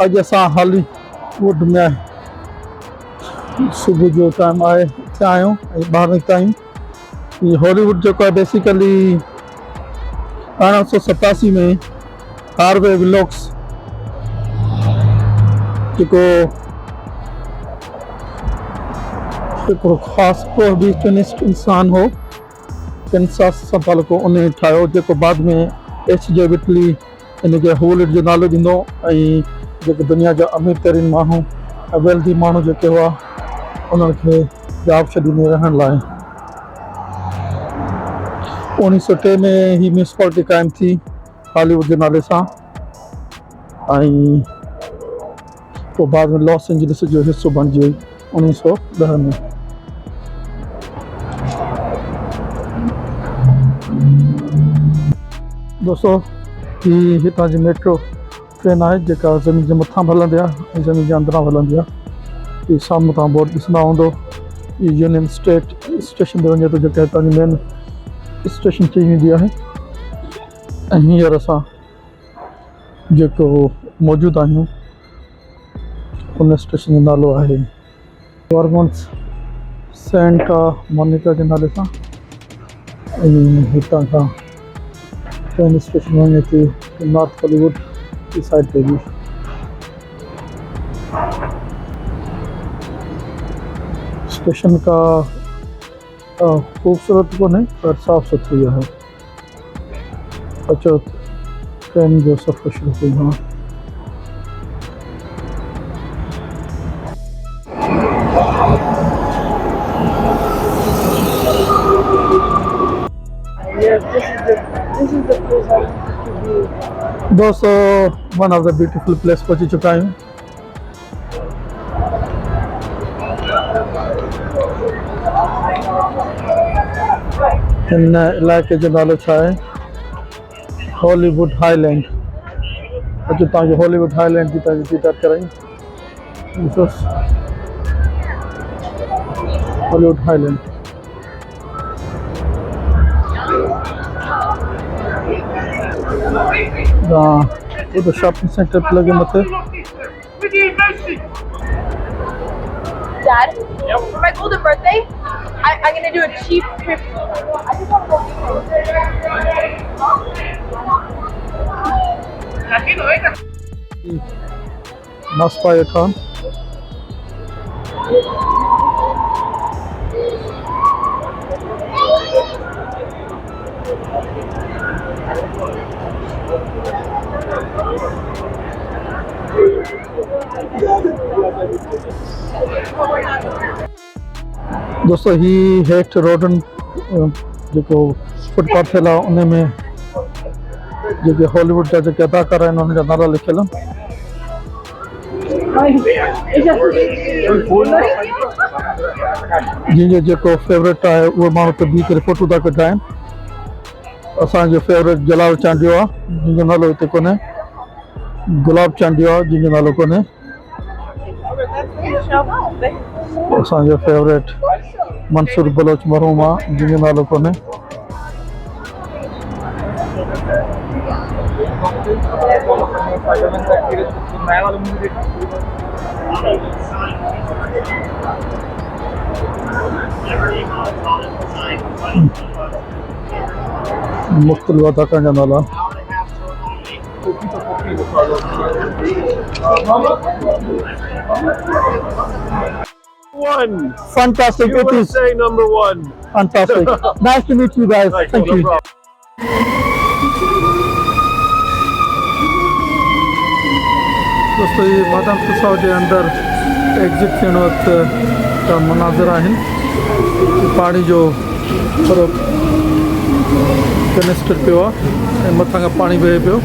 अॼु असां हॉलीवुड में सुबुह जो टाइम आहे हिते आहियूं ऐं ॿाहिरि निकिता आहियूं। हीअ हॉलीवुड जेको आहे बेसिकली 1887 में हार्वे विलोक्स जेको हिकिड़ो ख़ासि प्रोहिबिशनिस्ट इंसान हो कैंसास सां तालुको उन ठाहियो, जेको बाद में H.J. विटली इनखे हॉलीवुड जो नालो ॾिनो ऐं जेके दुनिया जा अमीर तरीन माण्हू ऐं वेल्दी माण्हू जेके हुआ उन्हनि खे जॉब छॾींदे रहण लाइ 1903 में ही म्यूनिसिपैलिटी क़ाइमु थी हॉलीवुड जे नाले सां ऐं पोइ बाद में लॉस एंजलिस जो हिसो बणिजी वई 1910 में। दोस्तों ही हितां जी मेट्रो ट्रेन आहे जेका ज़मीन जे मथां हलंदी आहे ऐं ज़मीन जे अंदरां हलंदी आहे। ही साम्हूं तव्हां बोर्ड ॾिसंदा हूंदो, ही यूनियन स्टेशन ते वञे थो जेका हितां जी मेन स्टेशन चई वेंदी आहे। ऐं हींअर असां जेको मौजूदु आहियूं उन स्टेशन जो नालो आहे वर्मोंट सेंटा मोनिका जे नाले सां। ऐं हितां खां ट्रेन स्टेशन वञे थी नॉर्थ हॉलीवुड की साइड पे भी। स्टेशन का खूबसूरत को नहीं पर साफ सुथरी है। अच्छा ट्रेन जो सफ़र शुरू हो गया। This is the place I want to be. दोस्तों one of the beautiful place पहुंची चुका हूँ। इन इलाइके जो नालो छा आहे हॉलीवुड हाईलैंड। अॼु तव्हांखे हॉलीवुड हाईलैंड जी तव्हांजी दीदार करायूं। हॉलीवुड हाईलैंड वो तो शॉपिंग सेंटर पे लगे मथे। Dad, for my golden birthday, I'm gonna do a cheap trip. I just want to go. नाश्ता ये खान दोस्तों ही हेठ रोडन जेको फुटपाथ थियल आहे उन में जेके हॉलीवुड जा जेके अदाकार आहिनि उन्हनि जा नाला लिखियल आहिनि। जंहिंजो जेको फेवरेट आहे उहो माण्हू त बीह करे फोटो था कढाइनि। असांजो फेवरेट जलाल चांडियो आहे जंहिंजो नालो हिते कोन्हे, गुलाब चांडियो आहे जंहिंजो नालो कोन्हे। असांजो फेवरेट मंसूर बलोच मरहूम आहे जंहिंजो नालो कोन्हे। मुख्तलिफ अदाकारनि जा नाला One. Fantastic. It is USA number one. fantastic. Nice to meet you guys. Right, Thank no you. problem. दोस्तों ये बादाम तुसाव जे अंदर एग्जिट थियण वक़्त का मनाज़र आहिनि। पाणी जो थोरो कनिस्टर पियो आहे ऐं मथां खां पाणी बहे पियो।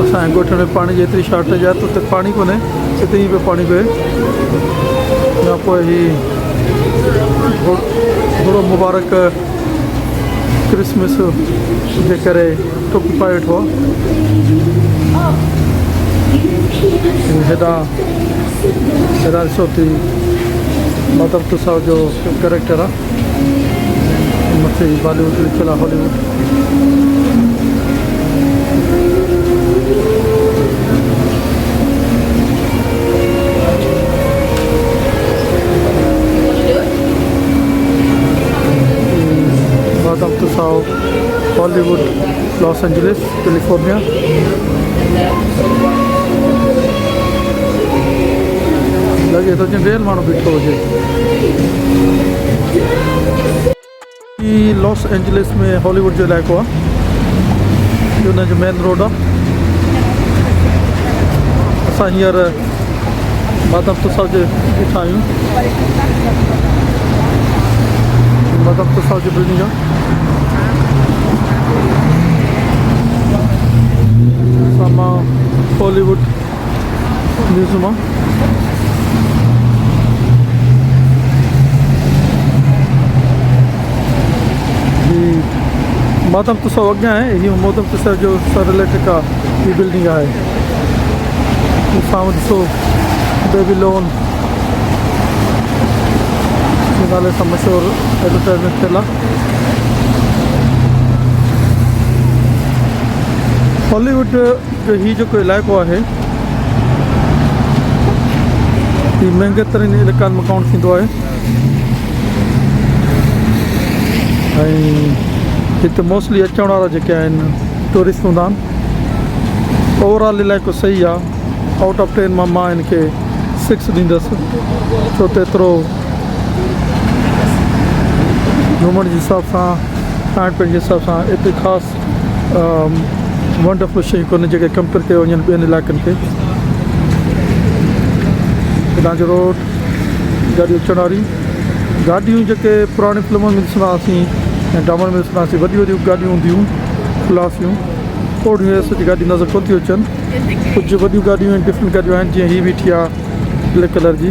असांजे ॻोठ में पाणी जी एतिरी शॉर्टेज आहे त उते पाणी कोन्हे, हिते ई पियो पाणी बहे। या पोइ ही थोरो मुबारक क्रिसमस जे करे टोपी पाए वेठो आहे। हेॾा ॾिसो थी माधव तुसाव जो कैरेक्टर आहे, मथे बॉलीवुड लिखियल आहे Hollywood. Tusaud, Hollywood, Los Angeles, California. लगे तो जिन रेल मानो बीठो हुजे लॉस एंजलिस में हॉलीवुड जो इलाइक़ो आहे हुन जो मेन रोड आहे असां हींअर माधव तुसाद जे बीठा आहियूं माधव तुसाद जी बिल्डिंग आहे मां हॉलीवुड न्यूज़ मां माधव तुसाद अॻियां आहे हीअ माधव तुसाद जो सर रिलेटेड आहे हीअ बिल्डिंग आहे साम्हूं ॾिसो बेबीलोन जे नाले सां मशहूरु एडवर्टाइज़मेंट थियल आहे हॉलीवुड जो हीउ जेको इलाइक़ो आहे हीउ महांगे तरीन इलाइक़नि में काउंट थींदो आहे ऐं हिते मोस्टली अचण वारा जेके आहिनि टूरिस्ट हूंदा आहिनि ओवरऑल इलाइक़ो सही आहे आउट ऑफ 10 मां हिन खे 6 ॾींदुसि छो त एतिरो घुमण जे हिसाब सां खाइण पीअण जे हिसाब सां एतिरी ख़ासि वंडरफुल शयूं कोन्हे जेके कंपेयर कयो वञनि ॿियनि इलाइक़नि खे हितां जो रोड गाॾियूं अचण वारियूं गाॾियूं जेके पुराणी फिल्मुनि में ॾिसंदा हुआसीं ऐं ड्रामनि में ॾिसंदा हुआसीं वॾियूं वॾियूं गाॾियूं हूंदियूं खुलासियूं ओड़ियूं जी गाॾियूं नज़र कोन थियूं अचनि कुझु वॾियूं गाॾियूं आहिनि डिफरेंट गाॾियूं आहिनि जीअं हीअ बीठी आहे ब्लैक कलर जी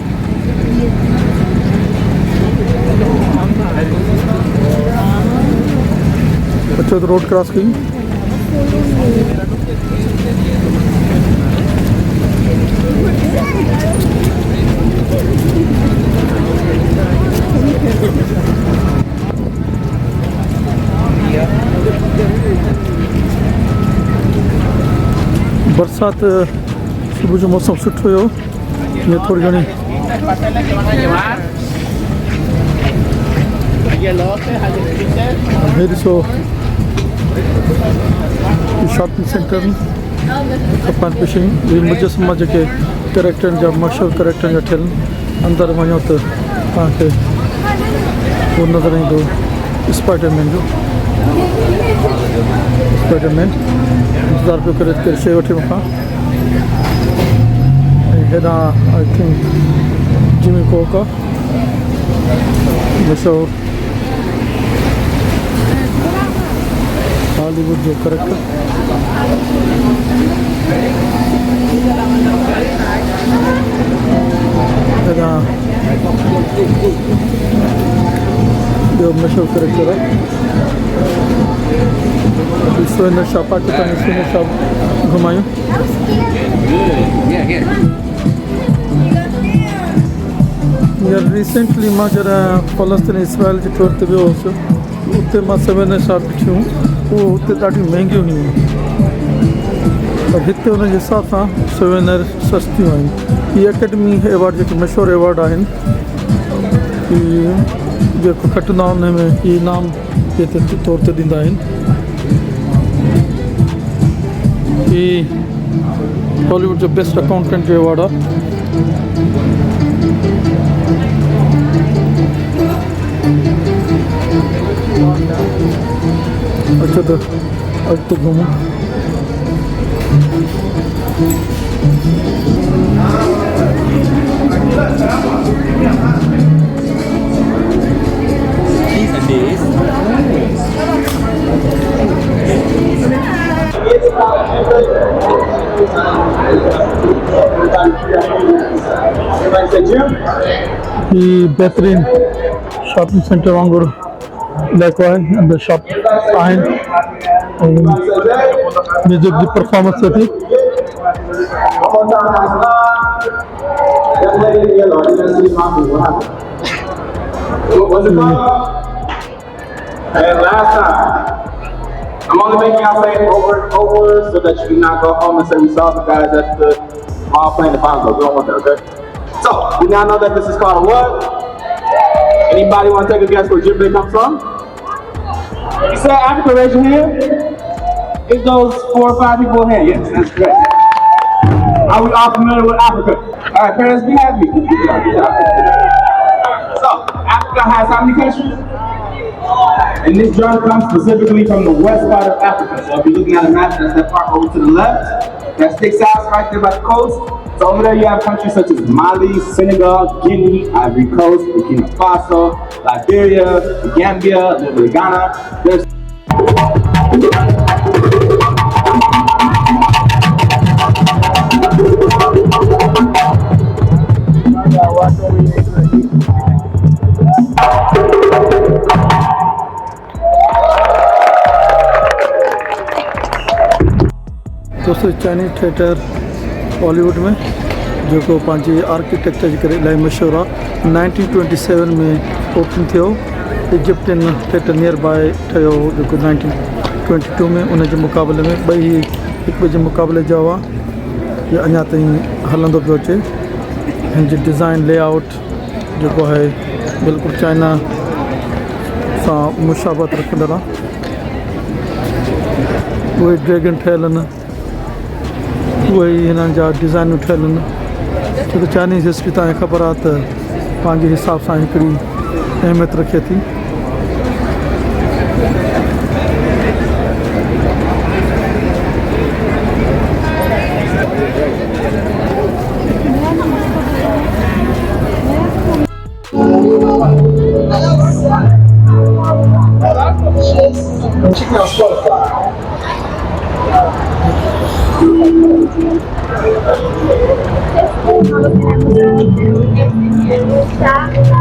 अचो त रोड क्रॉस कयूं बरसात सुबुह जो मौसम सुठो हुयो हीअं थोरी घणी हे ॾिसो शॉपिंग सेंटर खपनि पियूं शयूं इहे मुजस्मा जेके कैरेक्टरनि जा मशहूरु कैरेक्टरनि जा ठहियल अंदरि वञो त तव्हांखे उहो नज़र ईंदो स्पाइडरमैन जो स्पाइडरमैन इंतज़ारु पियो करे कहिड़ी शइ वठे मूंखां ऐं हेॾां आई थिंक जिमी कोक आहे मशहूरु हॉलीवुड जो कैरेक्टर हेॾां ॿियो मशहूरु कैरेक्टर आहे सुरेंद्र शाह पाकिस्तान में सुरेंद्र शाह घुमायूं यार रिसेंटली मां जॾहिं फ़लस्तीन इसराइल जे टूर ते वियो हुउसि उते मां सुरेंद्र शाह ॾिठियूं उहो हुते ॾाढियूं महांगियूं हुयूं पर हिते हुन जे हिसाब सां सुवेनर सस्तियूं आहिनि हीअ एकेडमी अवॉर्ड जेके मशहूरु अवॉर्ड आहिनि जेको खटंदा हुन में इनाम जे तौर ते ॾींदा आहिनि हीअ हॉलीवुड जो बेस्ट अकाउंटेंट जो अवॉर्ड आहे अचो त अॻिते घुमूं ही बेहतरीन शॉपिंग सेंटर वांगुरु इलाइक़ो आहे अंदरि शॉप आहिनि म्यूज़िक जी परफॉर्मेंस थिए थी And last time, I'm only making y'all say it over and over so that you do not go home and say we saw the guys at the mall playing the Bongos. We don't want that, okay? So, we now know that this is called what? Anybody want to take a guess where Jimbe comes from? You said Africa, raise your hand. Is those 4 or 5 people here? Yes, that's correct. Are we all familiar with Africa? All right, parents, be happy. Good job, good job. So, Africa has how many countries? And this drum comes specifically from the west part of Africa. So if you're looking at a map, that's that part over to the left. That sticks out right there by the coast. So over there you have countries such as Mali, Senegal, Guinea, Ivory Coast, Burkina Faso, Liberia, Gambia, Ghana. There's दोस्तों Chinese theatre Bollywood में जो पंहिंजे architecture जे करे इलाही मशहूरु आहे 1927 में open थियो Egyptian theatre near by ठहियो जेको 1922 में उन जे मुक़ाबले में ॿई हिक ॿिए जे मुक़ाबले जा हुआ या अञा ताईं हलंदो पियो अचे हिन जी डिज़ाइन लेआउट जेको आहे बिल्कुलु चाइना सां मुशाबत रखंदड़ आहे उहे ड्रैगन ठहियल आहिनि उहे ई हिननि जा डिज़ाइनूं ठहियल आहिनि छो त चाइनीज़ हिस्ट्री तव्हांखे ख़बर आहे त पंहिंजे हिसाब सां हिकिड़ी अहमियत रखे थी Check out Spotify. Tá?